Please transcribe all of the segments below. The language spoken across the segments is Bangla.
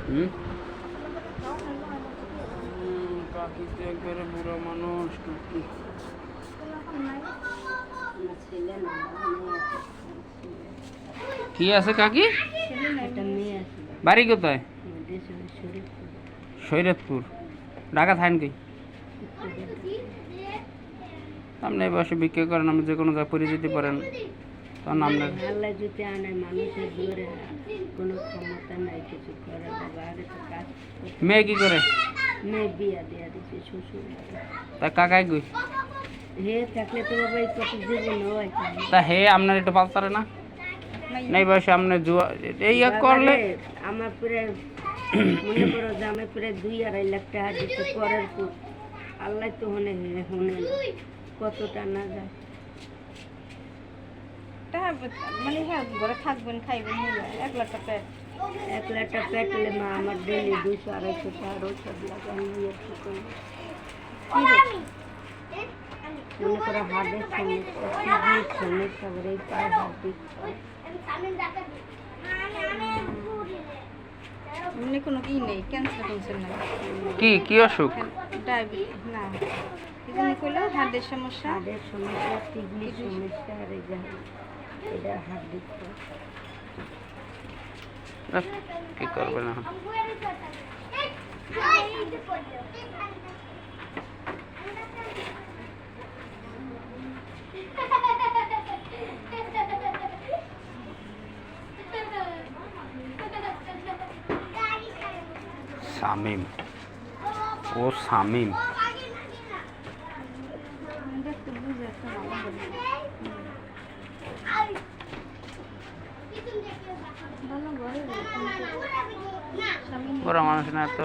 হুম, কাকি তো একবারে বুড়া মানুষ। কাকি কি আছে কাকি? বাড়ি কোথায়? শরীয়তপুর। ঢাকা থাকেন কি? আপনি এই বয়সে বিক্রি করেন, আমি যে কোনো জায়গায় পরে যেতে পারেন, তখন আপনার আল্লাহ যদি আনে মানুষের দূরে কোনো ক্ষমতা নাই কিছু করে বাবা। আগে তো কাজ মেয়ে কি করে? মেয়ে বিয়া দিয়া দিচ্ছে শ্বশুর। তা কাকাই কই? হে থাকলে তো বাবা এই কত জীবন হয়। তা হে আপনার একটু পালতারে না? এই বয়সে আপনার জুয়া এই এক করলে আমার প্রায় মনে করো যে আমি প্রায় 2-2.5 লাখ টাকা দিতে করার পর আল্লাহ তো হনে হনে কতটা না যায়। মানে হ্যাঁ ঘরে থাকবেন খাইবেন 1 লাখ টাকা। 1 লাখ টাকা পেটলে মা আমার ডেলি 200-250 টাকা ওষুধ লাগে। আমি একটু করি মনে করো হার্টের সমস্যা, কিডনির সমস্যা, করে এই পায়ে হাত দিচ্ছে। এমনি কোনো ই নেই, ক্যান্সার নাই। কি কি অসুখ? ডায়াবেটিস না, কি জানি কইলো হার্টের সমস্যা। হার্টের সমস্যা, কিডনির সমস্যা, আর এই যা এটা হাত দিচ্ছে। কি করবে না? শামিম, ও শামিম বড় মানুষ না, তো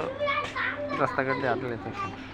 রাস্তাঘাট দিয়ে আটলে তো সমস্যা।